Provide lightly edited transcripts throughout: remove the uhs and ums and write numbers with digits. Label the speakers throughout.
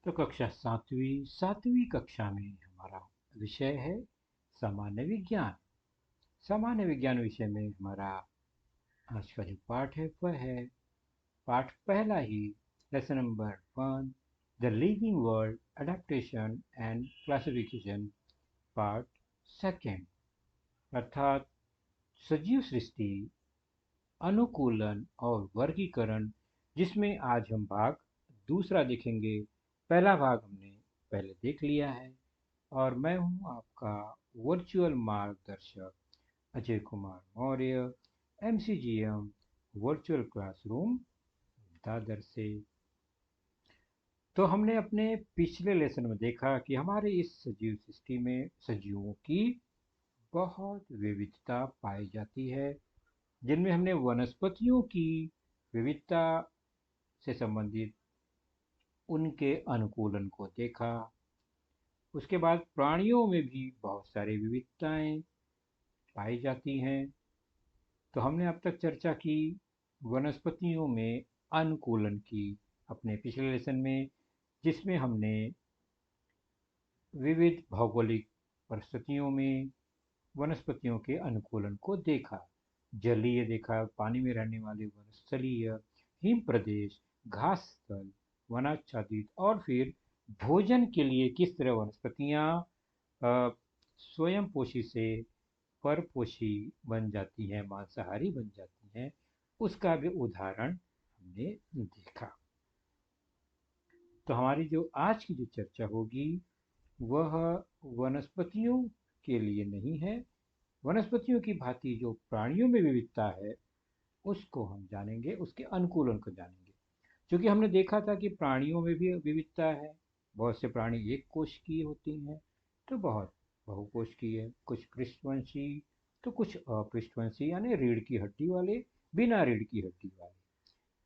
Speaker 1: तो कक्षा सातवीं कक्षा में हमारा विषय है सामान्य विज्ञान। सामान्य विज्ञान विषय में हमारा आज का जो पाठ है वह है पाठ पहला ही, lesson number 1, the living world adaptation and classification, part second, अर्थात सजीव सृष्टि, अनुकूलन और वर्गीकरण, जिसमें आज हम भाग दूसरा देखेंगे। पहला भाग हमने पहले देख लिया है और मैं हूं आपका वर्चुअल मार्गदर्शक Ajay Kumar Maurya, MCGM virtual classroom Dadar से। तो हमने अपने पिछले लेसन में देखा कि हमारे इस सजीव सृष्टि में सजीवों की बहुत विविधता पाई जाती है, जिनमें हमने वनस्पतियों की विविधता से संबंधित उनके अनुकूलन को देखा। उसके बाद प्राणियों में भी बहुत सारी विविधताएं पाई जाती हैं। तो हमने अब तक चर्चा की वनस्पतियों में अनुकूलन की अपने पिछले लेसन में, जिसमें हमने विविध भौगोलिक परिस्थितियों में वनस्पतियों के अनुकूलन को देखा। जलीय देखा, पानी में रहने वाले वनस्थलीय, हिम प्रदेश, घास स्थल, वनाच्छादित, और फिर भोजन के लिए किस तरह वनस्पतियां स्वयं पोषी से परपोषी बन जाती हैं, मांसाहारी बन जाती हैं, उसका भी उदाहरण हमने देखा। तो हमारी जो आज की जो चर्चा होगी वह वनस्पतियों के लिए नहीं है। वनस्पतियों की भांति जो प्राणियों में विविधता है उसको हम जानेंगे, उसके अनुकूलन को जानेंगे। क्योंकि हमने देखा था कि प्राणियों में भी विविधता है। बहुत से प्राणी एक कोश की होती हैं, तो बहुत बहुकोश की है, कुछ पृष्ठवंशी तो कुछ अपृष्ठवंशी, यानी रीढ़ की हड्डी वाले, बिना रीढ़ की हड्डी वाले।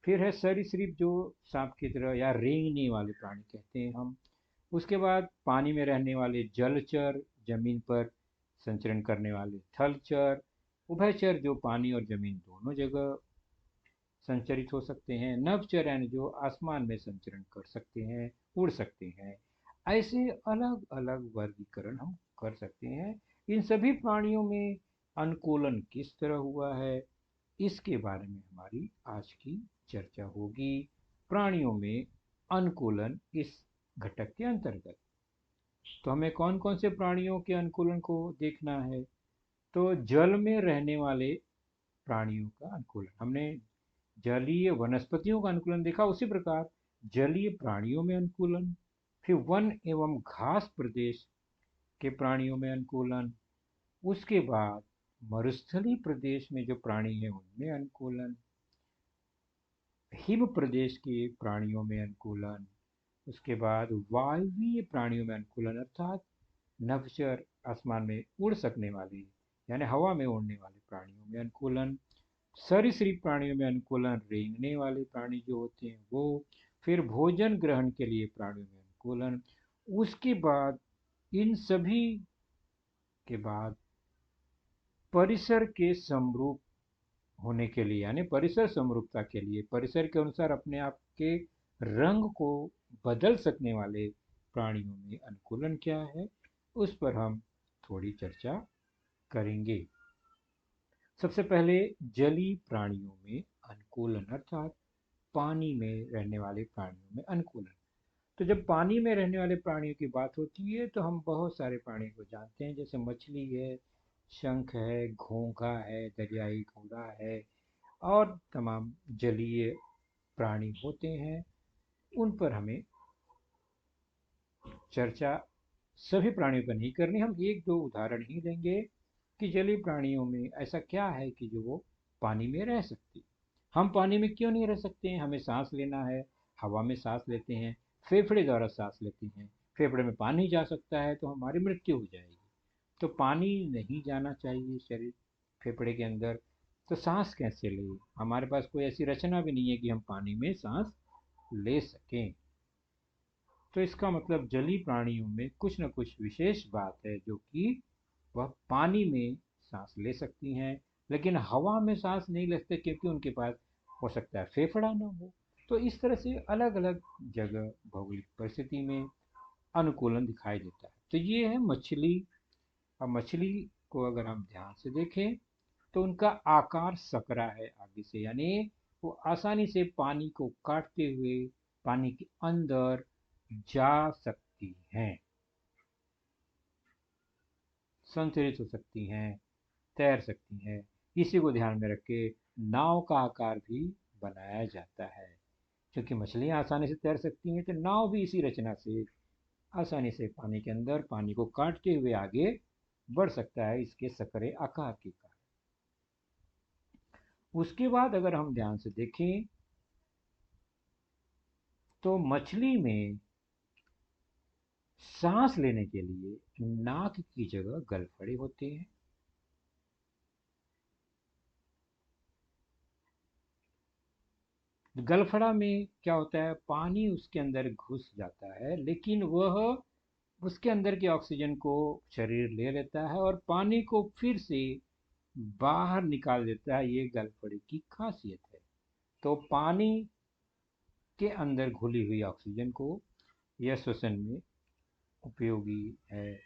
Speaker 1: फिर है सरीसृप, जो सांप की तरह या रेंगने वाले प्राणी कहते हैं हम। उसके बाद पानी में रहने वाले जलचर, जमीन पर संचरण करने वाले थलचर, उभयचर जो पानी और जमीन दोनों जगह संचरित हो सकते हैं, नभचर यानी जो आसमान में संचरण कर सकते हैं, उड़ सकते हैं। ऐसे अलग अलग वर्गीकरण हम कर सकते हैं। इन सभी प्राणियों में अनुकूलन किस तरह हुआ है, इसके बारे में हमारी आज की चर्चा होगी। प्राणियों में अनुकूलन इस घटक के अंतर्गत। तो हमें कौन कौन से प्राणियों के अनुकूलन को देखना है। तो जल में रहने वाले प्राणियों का अनुकूलन हमने जलीय वनस्पतियों का अनुकूलन देखा, उसी प्रकार जलीय प्राणियों में अनुकूलन, फिर वन एवं घास प्रदेश के प्राणियों में अनुकूलन, उसके बाद मरुस्थलीय प्रदेश में जो प्राणी है उनमें अनुकूलन, हिम प्रदेश के प्राणियों में अनुकूलन, उसके बाद वायवीय प्राणियों में अनुकूलन अर्थात नभचर, आसमान में उड़ सकने वाले यानी हवा में उड़ने वाले प्राणियों में अनुकूलन, सरीसृप प्राणियों में अनुकूलन, रेंगने वाले प्राणी जो होते हैं वो, फिर भोजन ग्रहण के लिए प्राणियों में अनुकूलन। उसके बाद इन सभी के बाद परिसर के समरूप होने के लिए यानी परिसर समरूपता के लिए परिसर के अनुसार अपने आप के रंग को बदल सकने वाले प्राणियों में अनुकूलन क्या है, उस पर हम थोड़ी चर्चा करेंगे। सबसे पहले जलीय प्राणियों में अनुकूलन अर्थात पानी में रहने वाले प्राणियों में अनुकूलन। तो जब पानी में रहने वाले प्राणियों की बात होती है तो हम बहुत सारे प्राणियों को जानते हैं, जैसे मछली है, शंख है, घोंघा है, दरियाई घोड़ा है, और तमाम जलीय प्राणी होते हैं। उन पर हमें चर्चा सभी प्राणियों पर नहीं करनी, हम एक दो उदाहरण ही देंगे कि जलीय प्राणियों में ऐसा क्या है कि जो वो पानी में रह सकती। हम पानी में क्यों नहीं रह सकते हैं, हमें सांस लेना है, हवा में सांस लेते हैं, फेफड़े द्वारा सांस लेते हैं, फेफड़े में पानी जा सकता है तो हमारी मृत्यु हो जाएगी। तो पानी नहीं जाना चाहिए शरीर फेफड़े के अंदर, तो सांस कैसे ले, हमारे पास कोई ऐसी रचना भी नहीं है कि हम पानी में सांस ले सकें। तो इसका मतलब जलीय प्राणियों में कुछ न कुछ विशेष बात है जो कि वह पानी में सांस ले सकती हैं, लेकिन हवा में सांस नहीं ले सकते क्योंकि उनके पास हो सकता है फेफड़ा ना हो। तो इस तरह से अलग अलग जगह भौगोलिक परिस्थिति में अनुकूलन दिखाई देता है। तो ये है मछली। अब मछली को अगर हम ध्यान से देखें तो उनका आकार सकरा है आगे से, यानी वो आसानी से पानी को काटते हुए पानी के अंदर जा सकती हैं, संचरित हो सकती हैं, तैर सकती हैं। इसी को ध्यान में रख के नाव का आकार भी बनाया जाता है। क्योंकि मछलियां आसानी से तैर सकती हैं तो नाव भी इसी रचना से आसानी से पानी के अंदर पानी को काटते हुए आगे बढ़ सकता है, इसके सकरे आकार के कारण। उसके बाद अगर हम ध्यान से देखें तो मछली में सांस लेने के लिए नाक की जगह गलफड़े होते हैं। गलफड़ा में क्या होता है, पानी उसके अंदर घुस जाता है लेकिन वह उसके अंदर के ऑक्सीजन को शरीर ले लेता है और पानी को फिर से बाहर निकाल देता है। ये गलफड़े की खासियत है। तो पानी के अंदर घुली हुई ऑक्सीजन को यह श्वसन में उपयोगी है।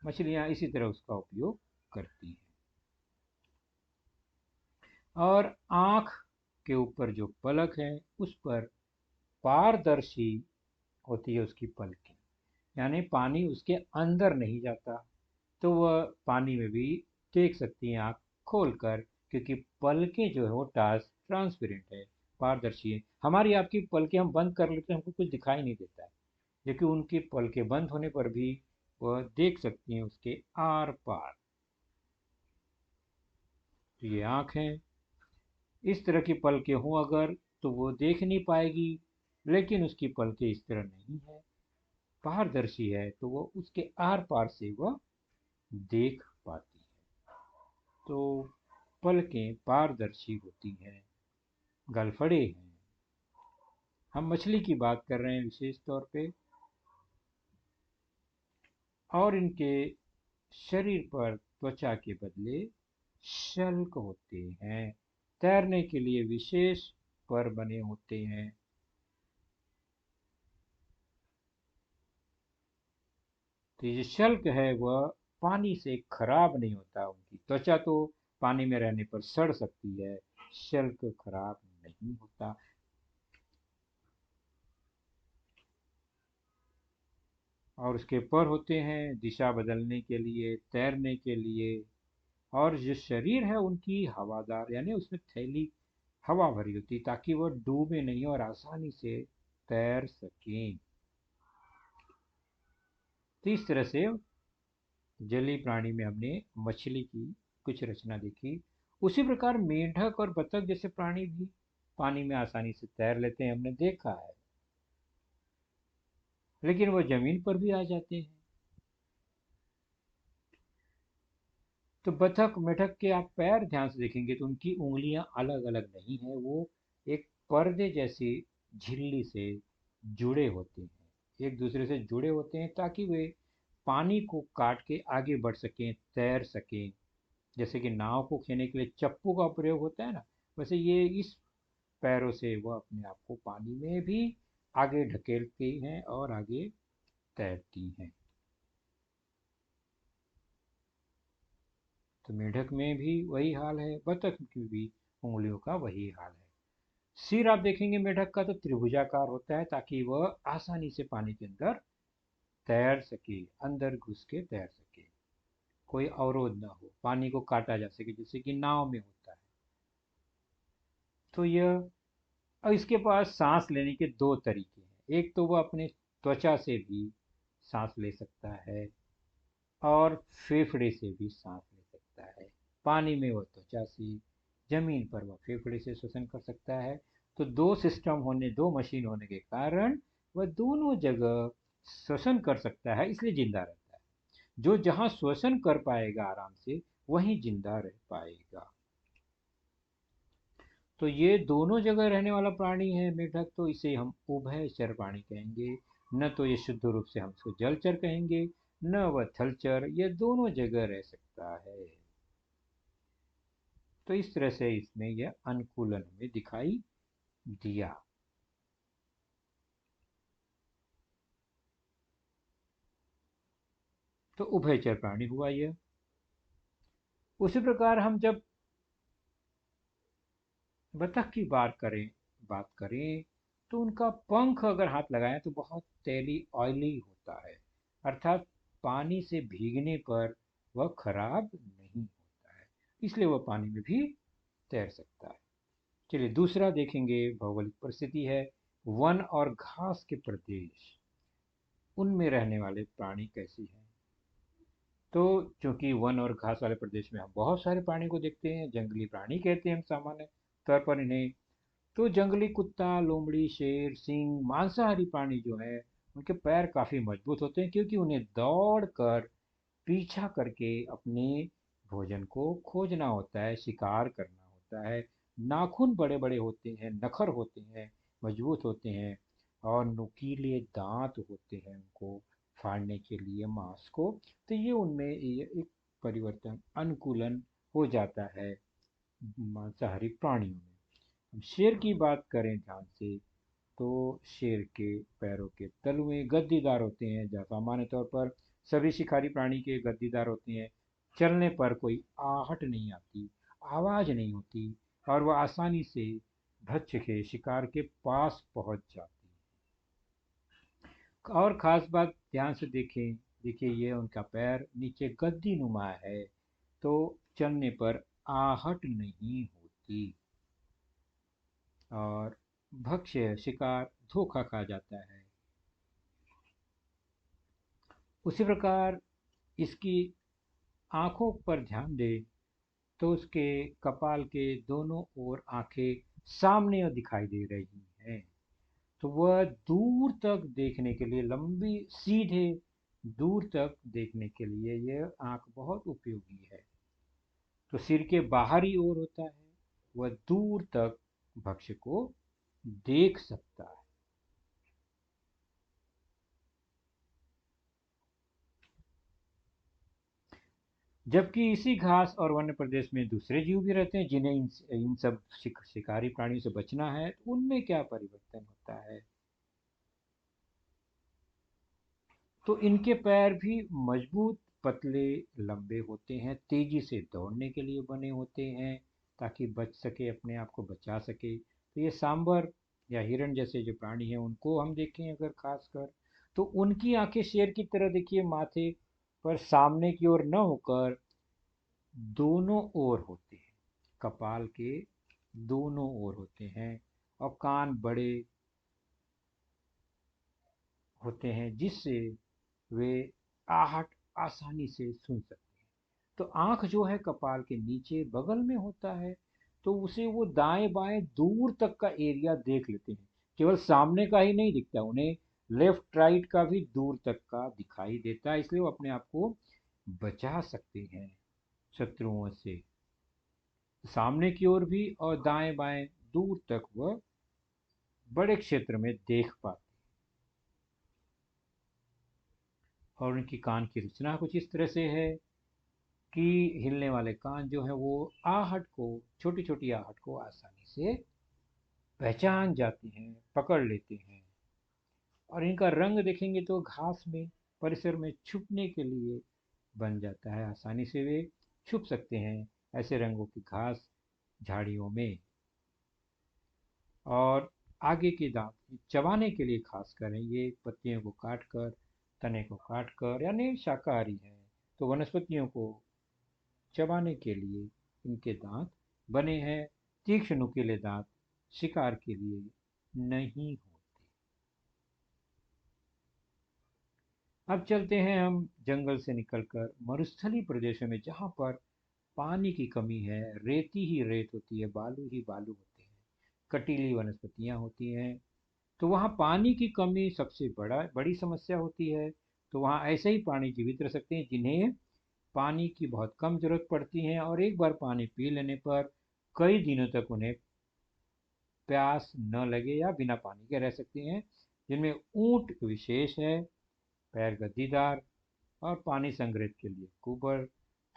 Speaker 1: मछलियां इसी तरह उसका उपयोग करती हैं। और आंख के ऊपर जो पलक है उस पर पारदर्शी होती है उसकी पलकें, यानी पानी उसके अंदर नहीं जाता, तो वह पानी में भी देख सकती हैं आँख खोलकर, क्योंकि पलकें जो है वो ट्रांसपेरेंट है, पारदर्शी है। हमारी आपकी पलकें हम बंद कर लेते हैं, हमको कुछ दिखाई नहीं देता है, लेकिन उनकी पलकें बंद होने पर भी वह देख सकती हैं उसके आर पार। तो ये आँख है। इस तरह की पलकें हों अगर तो वो देख नहीं पाएगी, लेकिन उसकी पलकें इस तरह नहीं है, पारदर्शी है, तो वो उसके आर पार से वह देख पाती है। तो पलकें पारदर्शी होती हैं, गलफड़े हैं। हम मछली की बात कर रहे हैं विशेष तौर पे। और इनके शरीर पर त्वचा के बदले शल्क होते हैं, तैरने के लिए विशेष पर बने होते हैं। तो ये शल्क है वह पानी से खराब नहीं होता। उनकी त्वचा तो पानी में रहने पर सड़ सकती है, शल्क खराब नहीं होता। और उसके पर होते हैं दिशा बदलने के लिए, तैरने के लिए। और जो शरीर है उनकी हवादार, यानी उसमें थैली हवा भरी होती है ताकि वह डूबे नहीं और आसानी से तैर सकें। तो इस तरह से जलीय प्राणी में हमने मछली की कुछ रचना देखी। उसी प्रकार मेंढक और बतख जैसे प्राणी भी पानी में आसानी से तैर लेते हैं, हमने देखा है, लेकिन वह जमीन पर भी आ जाते हैं। तो बतख मेढक के आप पैर ध्यान से देखेंगे तो उनकी उंगलियां अलग अलग नहीं है, वो एक पर्दे जैसी झिल्ली से जुड़े होते हैं, एक दूसरे से जुड़े होते हैं ताकि वे पानी को काट के आगे बढ़ सकें, तैर सकें। जैसे कि नाव को खेने के लिए चप्पू का प्रयोग होता है ना, वैसे ये इस पैरों से वह अपने आप को पानी में भी आगे ढकेलती हैं और आगे तैरती हैं। तो मेढक में भी वही हाल है, बतख की भी उंगलियों का वही हाल है। सिर आप देखेंगे मेढक का तो त्रिभुजाकार होता है ताकि वह आसानी से पानी के अंदर तैर सके, अंदर घुस के तैर सके, कोई अवरोध ना हो, पानी को काटा जा सके जैसे कि नाव में होता है। तो यह, और इसके पास सांस लेने के दो तरीके हैं। एक तो वह अपने त्वचा से भी सांस ले सकता है और फेफड़े से भी सांस ले सकता है। पानी में वह त्वचा से, जमीन पर वह फेफड़े से श्वसन कर सकता है। तो दो सिस्टम होने, दो मशीन होने के कारण वह दोनों जगह श्वसन कर सकता है, इसलिए जिंदा रहता है। जो जहां श्वसन कर पाएगा आराम से वहीं जिंदा रह पाएगा। तो ये दोनों जगह रहने वाला प्राणी है मेढक, तो इसे हम उभयचर प्राणी कहेंगे। न तो ये शुद्ध रूप से हम इसको जलचर कहेंगे, न वह थलचर, ये दोनों जगह रह सकता है। तो इस तरह से इसमें यह अनुकूलन हमें दिखाई दिया। तो उभयचर प्राणी हुआ यह। उसी प्रकार हम जब बतख की बात करें तो उनका पंख अगर हाथ लगाएं तो बहुत तेली ऑयली होता है, अर्थात पानी से भीगने पर वह खराब नहीं होता है, इसलिए वह पानी में भी तैर सकता है। चलिए दूसरा देखेंगे, भौगोलिक परिस्थिति है वन और घास के प्रदेश, उनमें रहने वाले प्राणी कैसे हैं। तो चूंकि वन और घास वाले प्रदेश में हम बहुत सारे प्राणी को देखते हैं, जंगली प्राणी कहते हैं हम सामान्य तौर पर इन्हें। तो जंगली कुत्ता, लोमड़ी, शेर, सिंह, मांसाहारी प्राणी जो है उनके पैर काफी मजबूत होते हैं, क्योंकि उन्हें दौड़ कर पीछा करके अपने भोजन को खोजना होता है, शिकार करना होता है। नाखून बड़े बड़े होते हैं, नखर होते हैं, मजबूत होते हैं, और नुकीले दांत होते हैं उनको फाड़ने के लिए मांस को। तो ये उनमें ये एक परिवर्तन, अनुकूलन हो जाता है मांसाहारी प्राणियों में। हम शेर की बात करें ध्यान से, तो शेर के पैरों के तलुए गद्दीदार होते हैं, जहाँ सामान्य तौर पर सभी शिकारी प्राणी के गद्दीदार होते हैं। चलने पर कोई आहट नहीं आती, आवाज नहीं होती, और वह आसानी से भक्ष्य के शिकार के पास पहुंच जाती है। और खास बात ध्यान से देखें, देखिए ये उनका पैर नीचे गद्दी नुमा है, तो चलने पर आहट नहीं होती, और भक्ष्य शिकार धोखा खा जाता है। उसी प्रकार इसकी आंखों पर ध्यान दें तो उसके कपाल के दोनों ओर आंखें सामने दिखाई दे रही हैं। तो वह दूर तक देखने के लिए, लंबी सीधे दूर तक देखने के लिए यह आंख बहुत उपयोगी है। तो सिर के बाहरी ओर होता है, वह दूर तक भक्ष्य को देख सकता है। जबकि इसी घास और वन्य प्रदेश में दूसरे जीव भी रहते हैं जिन्हें इन सब शिकारी प्राणियों से बचना है। तो उनमें क्या परिवर्तन होता है, तो इनके पैर भी मजबूत, पतले, लंबे होते हैं, तेजी से दौड़ने के लिए बने होते हैं, ताकि बच सके, अपने आप को बचा सके। तो ये सांबर या हिरण जैसे जो प्राणी हैं उनको हम देखें अगर खासकर, तो उनकी आंखें शेर की तरह देखिए माथे पर सामने की ओर न होकर दोनों ओर होते हैं, कपाल के दोनों ओर होते हैं, और कान बड़े होते हैं जिससे वे आहट आसानी से सुन सकते हैं। तो आंख जो है कपाल के नीचे बगल में होता है, तो उसे वो दाएं बाएं दूर तक का एरिया देख लेते हैं, केवल सामने का ही नहीं दिखता उन्हें, लेफ्ट राइट का भी दूर तक का दिखाई देता है, इसलिए वो अपने आप को बचा सकते हैं शत्रुओं से। सामने की ओर भी और दाएं बाएं दूर तक वह बड़े क्षेत्र में देख पाते। और उनकी कान की रचना कुछ इस तरह से है कि हिलने वाले कान जो है वो आहट को, छोटी छोटी आहट को आसानी से पहचान जाते हैं, पकड़ लेते हैं। और इनका रंग देखेंगे तो घास में, परिसर में छुपने के लिए बन जाता है, आसानी से वे छुप सकते हैं ऐसे रंगों की घास झाड़ियों में। और आगे के दांत चबाने के लिए खास कर हैं, ये पत्तियों को काट कर, तने को काट कर, यानी शाकाहारी है, तो वनस्पतियों को चबाने के लिए इनके दांत बने हैं। तीक्ष्ण नुकीले दांत शिकार के लिए नहीं होते। अब चलते हैं हम जंगल से निकलकर मरुस्थलीय प्रदेशों में, जहाँ पर पानी की कमी है, रेती ही रेत होती है, बालू ही बालू होते हैं, कटीली वनस्पतियां होती हैं। तो वहाँ पानी की कमी सबसे बड़ी समस्या होती है। तो वहाँ ऐसे ही प्राणी जीवित रह सकते हैं जिन्हें पानी की बहुत कम जरूरत पड़ती है, और एक बार पानी पी लेने पर कई दिनों तक उन्हें प्यास न लगे या बिना पानी के रह सकते हैं। जिनमें ऊंट विशेष है, पैर गद्दीदार, और पानी संग्रहित के लिए कुबर,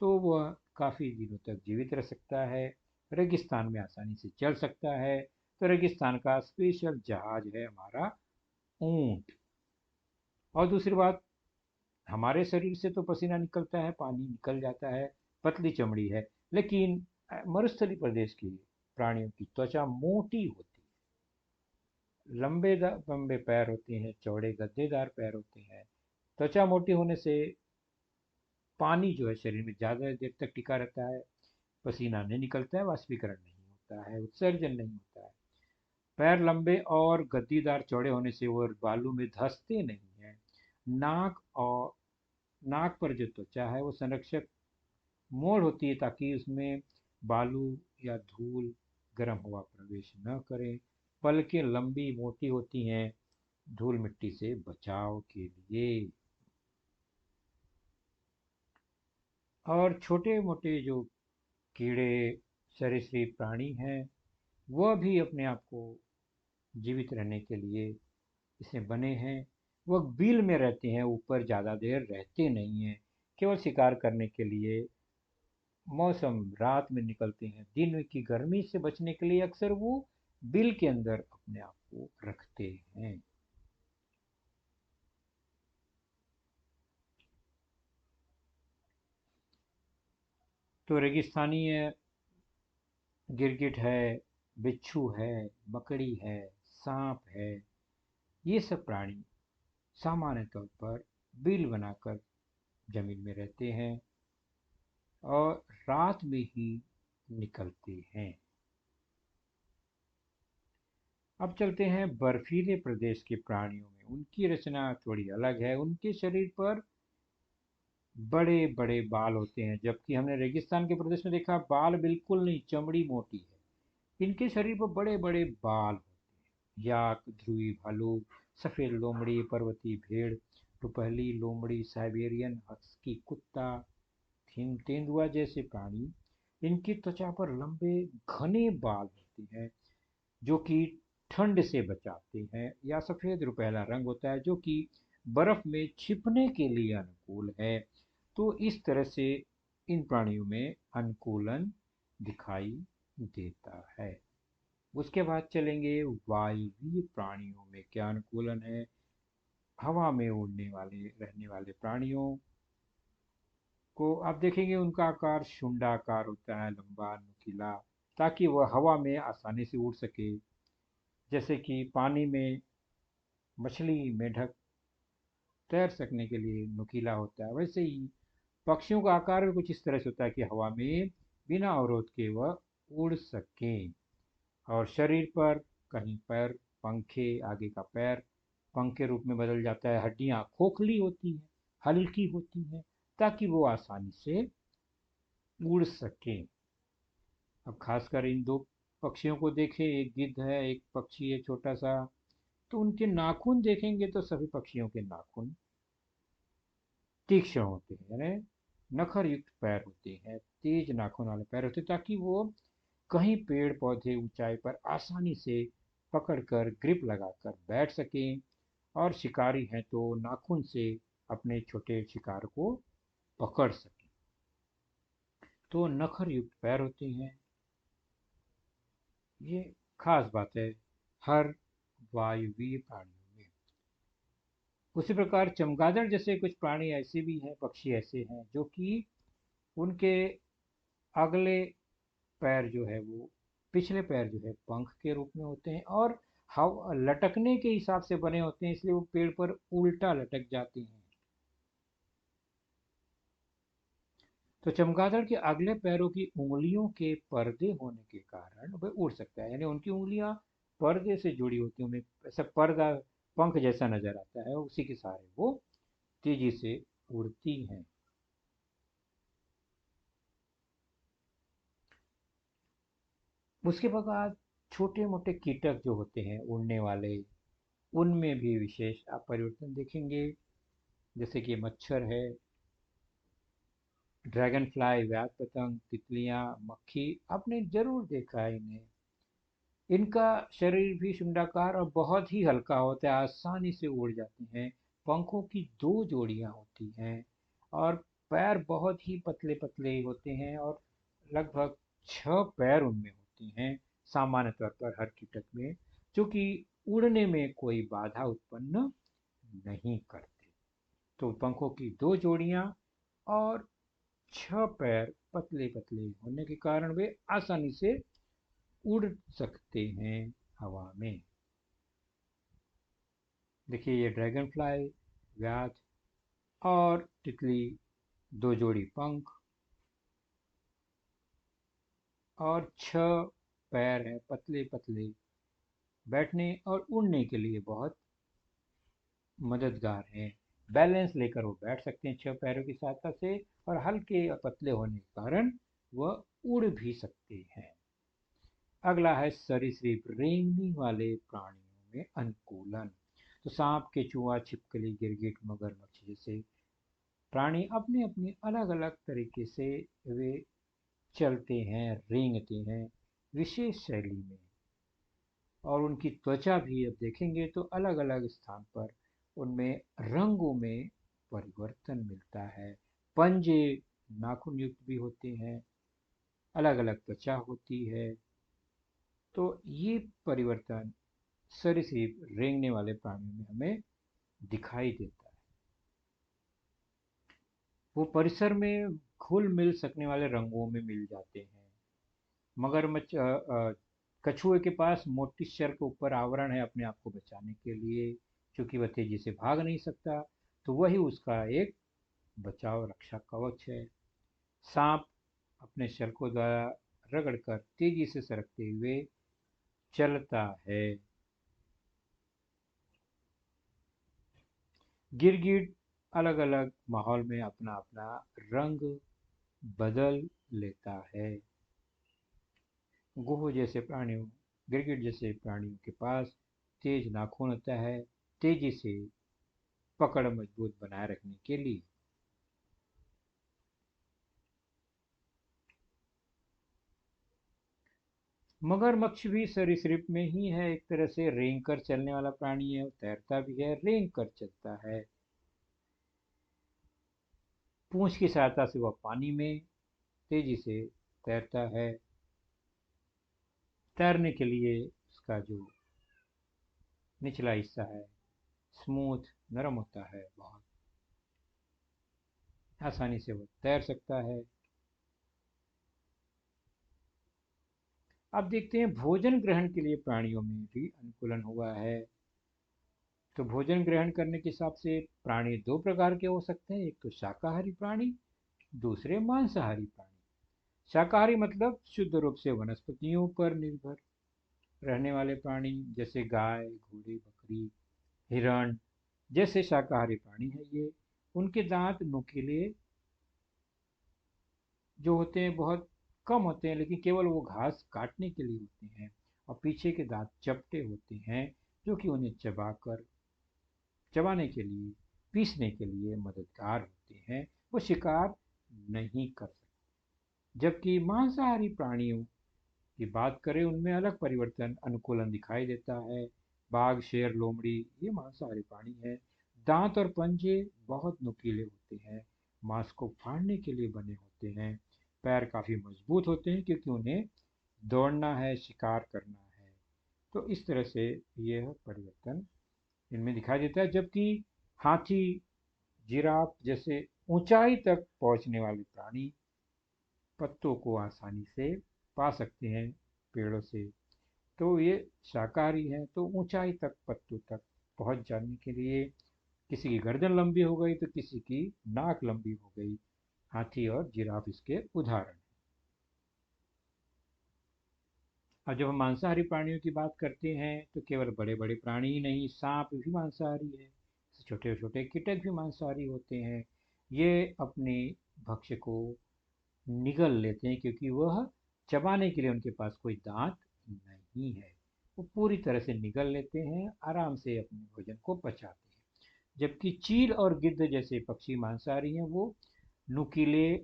Speaker 1: तो वह काफी दिनों तक जीवित रह सकता है, रेगिस्तान में आसानी से चल सकता है, तो रेगिस्तान का स्पेशल जहाज है हमारा ऊंट। और दूसरी बात, हमारे शरीर से तो पसीना निकलता है, पानी निकल जाता है, पतली चमड़ी है, लेकिन मरुस्थलीय प्रदेश की प्राणियों की त्वचा मोटी होती है, लंबे पैर होते हैं, चौड़े गद्देदार पैर होते हैं। त्वचा मोटी होने से पानी जो है शरीर में ज़्यादा देर तक टिका रहता है, पसीना नहीं निकलता है, वाष्पीकरण नहीं होता है, उत्सर्जन नहीं होता है। पैर लंबे और गद्दीदार चौड़े होने से वो बालू में धंसते नहीं हैं। नाक और नाक पर जो त्वचा है वो संरक्षक मोड़ होती है ताकि उसमें बालू या धूल गर्म हवा प्रवेश न करे। पलकें लंबी मोटी होती हैं, धूल मिट्टी से बचाव के लिए। और छोटे मोटे जो कीड़े सरीसृप प्राणी हैं वह भी अपने आप को जीवित रहने के लिए इसमें बने हैं। वह बिल में रहते हैं, ऊपर ज़्यादा देर रहते नहीं हैं, केवल शिकार करने के लिए मौसम रात में निकलते हैं। दिन की गर्मी से बचने के लिए अक्सर वो बिल के अंदर अपने आप को रखते हैं। तो रेगिस्तानी गिरगिट है, बिच्छू है, मकड़ी है, सांप है, ये सब प्राणी सामान्य तौर पर बिल बनाकर जमीन में रहते हैं और रात में ही निकलते हैं। अब चलते हैं बर्फीले प्रदेश के प्राणियों में। उनकी रचना थोड़ी अलग है। उनके शरीर पर बड़े बड़े बाल होते हैं, जबकि हमने रेगिस्तान के प्रदेश में देखा बाल बिल्कुल नहीं, चमड़ी मोटी है। इनके शरीर पर बड़े बड़े बाल होते हैं। याक, ध्रुवी भालू, सफेद लोमड़ी, पर्वतीय भेड़, रुपहली लोमड़ी, साइबेरियन हस्की कुत्ता, तेंदुआ जैसे प्राणी, इनकी त्वचा पर लंबे घने बाल होते हैं जो कि ठंड से बचाते हैं। या सफेद रुपहला रंग होता है जो कि बर्फ में छिपने के लिए अनुकूल है। तो इस तरह से इन प्राणियों में अनुकूलन दिखाई देता है। उसके बाद चलेंगे वायवीय प्राणियों में क्या अनुकूलन है। हवा में उड़ने वाले रहने वाले प्राणियों को आप देखेंगे उनका आकार शुंडाकार होता है, लंबा नुकीला, ताकि वह हवा में आसानी से उड़ सके। जैसे कि पानी में मछली, मेढक तैर सकने के लिए नुकीला होता है, वैसे ही पक्षियों का आकार भी कुछ इस तरह से होता है कि हवा में बिना अवरोध के वह उड़ सकें। और शरीर पर कहीं पैर, पंखे, आगे का पैर पंख के रूप में बदल जाता है। हड्डियां खोखली होती हैं, हल्की होती हैं, ताकि वो आसानी से उड़ सकें। अब खासकर इन दो पक्षियों को देखें, एक गिद्ध है, एक पक्षी है छोटा सा, तो उनके नाखून देखेंगे तो सभी पक्षियों के नाखून तीक्ष्ण होते हैं, यानी नखर युक्त पैर होते हैं, तेज नाखून वाले पैर होते हैं, ताकि वो कहीं पेड़ पौधे ऊंचाई पर आसानी से पकड़कर ग्रिप लगाकर बैठ सकें। और शिकारी हैं तो नाखून से अपने छोटे शिकार को पकड़ सकें। तो नखर युक्त पैर होते हैं, ये खास बात है हर वायुवीय प्राणियों में। उसी प्रकार चमगादड़ जैसे कुछ प्राणी ऐसे भी हैं, पक्षी ऐसे हैं जो कि उनके अगले पैर जो है वो, पिछले पैर जो है पंख के रूप में होते हैं और हव लटकने के हिसाब से बने होते हैं, इसलिए वो पेड़ पर उल्टा लटक जाते हैं। तो चमगादड़ के अगले पैरों की उंगलियों के पर्दे होने के कारण वह उड़ सकता है, यानी उनकी उंगलियां पर्दे से जुड़ी होती हैं, उन्हें ऐसा पर्दा पंख जैसा नजर आता है, उसी के सहारे वो तेजी से उड़ती हैं। उसके बाद छोटे मोटे कीटक जो होते हैं उड़ने वाले, उनमें भी विशेष आप परिवर्तन देखेंगे। जैसे कि मच्छर है, ड्रैगन फ्लाई, व्याध पतंग, तितलियां, मक्खी, आपने जरूर देखा है इन्हें। इनका शरीर भी शुंडाकार और बहुत ही हल्का होता है, आसानी से उड़ जाती हैं। पंखों की दो जोड़ियां होती हैं और पैर बहुत ही पतले पतले होते हैं और लगभग 6 पैर उनमें होते हैं। सामान्य तौर पर हर कीटक में, जो कि उड़ने में कोई बाधा उत्पन्न नहीं करते। तो पंखों की 2 जोड़ियां और 6 पैर पतले पतले होने के कारण वे आसानी से उड़ सकते हैं हवा में। देखिए, ये ड्रैगन फ्लाई, व्याध और तितली 2 जोड़ी पंख और 6 पैर हैं पतले पतले, बैठने और उड़ने के लिए बहुत मददगार हैं। बैलेंस लेकर वो बैठ सकते हैं 6 पैरों की सहायता से, और हल्के और पतले होने के कारण वह उड़ भी सकते हैं। अगला है सरीसृप, रेंगने वाले प्राणियों में अनुकूलन। तो सांप, केचुआ, छिपकली, गिरगिट, मगरमच्छ जैसे प्राणी अपने अपने अलग अलग तरीके से वे चलते हैं, रेंगते हैं विशेष शैली में। और उनकी त्वचा भी अब देखेंगे तो अलग अलग स्थान पर उनमें रंगों में परिवर्तन मिलता है। पंजे नाखून युक्त भी होते हैं, अलग अलग त्वचा होती है। तो ये परिवर्तन सरीसृप, रेंगने वाले प्राणियों में हमें दिखाई देता है। वो परिसर में घुल मिल सकने वाले रंगों में मिल जाते हैं। मगरमच्छ कछुए के पास मोटी शर के ऊपर आवरण है अपने आप को बचाने के लिए, क्योंकि वह तेजी से भाग नहीं सकता, तो वही उसका एक बचाव रक्षा कवच है। सांप अपने शल्कों द्वारा रगड़कर तेजी से सरकते हुए चलता है। गिरगिट अलग अलग माहौल में अपना अपना रंग बदल लेता है। गोह जैसे प्राणियों गिरगिट जैसे प्राणियों के पास तेज नाखून होता है, तेजी से पकड़ मजबूत बनाए रखने के लिए। मगरमच्छ भी सरीसृप में ही है, एक तरह से रेंग कर चलने वाला प्राणी है, तैरता भी है, रेंग कर चलता है। पूंछ की सहायता से वह पानी में तेजी से तैरता है। तैरने के लिए उसका जो निचला हिस्सा है स्मूथ, नरम होता है, बहुत आसानी से वो तैर सकता है। अब देखते हैं भोजन ग्रहण के लिए प्राणियों में भी अनुकूलन हुआ है। तो भोजन ग्रहण करने के हिसाब से प्राणी 2 प्रकार के हो सकते हैं, एक तो शाकाहारी प्राणी, दूसरे मांसाहारी प्राणी। शाकाहारी मतलब शुद्ध रूप से वनस्पतियों पर निर्भर रहने वाले प्राणी, जैसे गाय, घोड़े, बकरी, हिरण जैसे शाकाहारी प्राणी है ये। उनके दांत नुकीले जो होते हैं बहुत कम होते हैं, लेकिन केवल वो घास काटने के लिए होते हैं। और पीछे के दांत चपटे होते हैं, जो कि उन्हें चबाने के लिए, पीसने के लिए मददगार होते हैं। वो शिकार नहीं कर सकते। जबकि मांसाहारी प्राणियों की बात करें, उनमें अलग परिवर्तन अनुकूलन दिखाई देता है। बाघ, शेर, लोमड़ी ये मांसाहारी प्राणी है। दांत और पंजे बहुत नुकीले होते हैं, मांस को फाड़ने के लिए बने होते हैं। पैर काफी मजबूत होते हैं, क्योंकि उन्हें दौड़ना है, शिकार करना है। तो इस तरह से यह परिवर्तन इनमें दिखाई देता है। जबकि हाथी, जिराफ जैसे ऊंचाई तक पहुंचने वाले प्राणी पत्तों को आसानी से पा सकते हैं पेड़ों से, तो ये शाकाहारी हैं। तो ऊंचाई तक, पत्तों तक पहुंच जाने के लिए किसी की गर्दन लंबी हो गई तो किसी की नाक लंबी हो गई। हाथी और जिराफ इसके उदाहरण। अब जब हम मांसाहारी प्राणियों की बात करते हैं, तो केवल बड़े बड़े प्राणी ही नहीं, सांप भी मांसाहारी है, छोटे छोटे कीटक भी मांसाहारी होते हैं। ये अपने भक्ष्य को निगल लेते हैं, क्योंकि वह चबाने के लिए उनके पास कोई दांत नहीं है। वो पूरी तरह से निगल लेते हैं, आराम से अपने भोजन को पचाते हैं। जबकि चील और गिद्ध जैसे पक्षी मांसाहारी हैं, वो नुकीले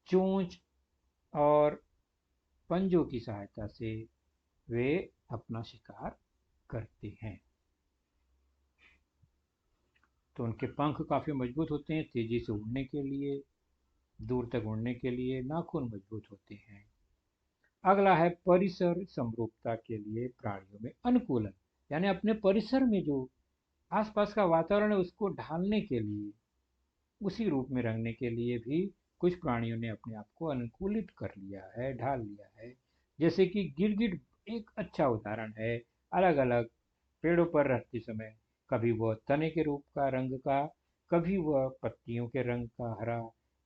Speaker 1: चोंच और पंजों की सहायता से वे अपना शिकार करते हैं। तो उनके पंख काफी मजबूत होते हैं, तेजी से उड़ने के लिए, दूर तक उड़ने के लिए नाखून मजबूत होते हैं। अगला है परिसर समरूपता के लिए प्राणियों में अनुकूलन, यानी अपने परिसर में जो आसपास का वातावरण है उसको ढालने के लिए, उसी रूप में रंगने के लिए भी कुछ प्राणियों ने अपने आप को अनुकूलित कर लिया है, ढाल लिया है। जैसे कि गिरगिट एक अच्छा उदाहरण है। अलग अलग पेड़ों पर रहते समय कभी वह तने के रूप का रंग का, कभी वह पत्तियों के रंग का हरा,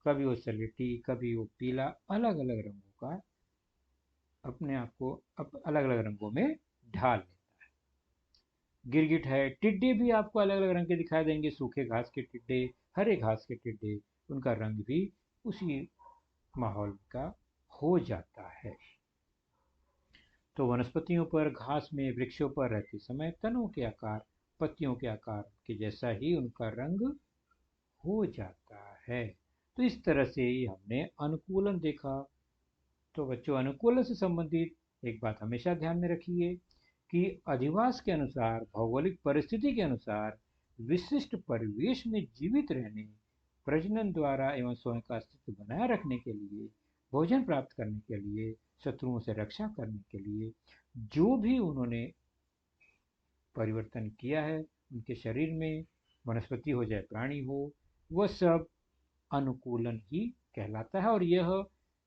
Speaker 1: कभी वो सलेटी, कभी वो पीला, अलग अलग रंगों का अपने आप को अलग अलग रंगों में ढाल लेता है। गिरगिट है। टिड्डे भी आपको अलग अलग रंग के दिखाई देंगे, सूखे घास के टिड्डे, हरे घास के टिड्डे, उनका रंग भी उसी माहौल का हो जाता है। तो वनस्पतियों पर, घास में, वृक्षों पर रहते समय तनों के आकार, पत्तियों के आकार के जैसा ही उनका रंग हो जाता है। तो इस तरह से हमने अनुकूलन देखा। तो बच्चों, अनुकूलन से संबंधित एक बात हमेशा ध्यान में रखिए कि अधिवास के अनुसार, भौगोलिक परिस्थिति के अनुसार, विशिष्ट परिवेश में जीवित रहने, प्रजनन द्वारा एवं स्वयं का अस्तित्व बनाए रखने के लिए, भोजन प्राप्त करने के लिए, शत्रुओं से रक्षा करने के लिए जो भी उन्होंने परिवर्तन किया है उनके शरीर में, वनस्पति हो चाहे प्राणी हो, वह सब अनुकूलन ही कहलाता है। और यह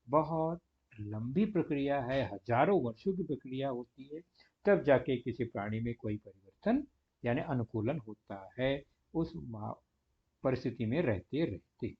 Speaker 1: बहुत लंबी प्रक्रिया है, हजारों वर्षों की प्रक्रिया होती है, तब जाके किसी प्राणी में कोई परिवर्तन यानी अनुकूलन होता है, उस परिस्थिति में रहते रहते।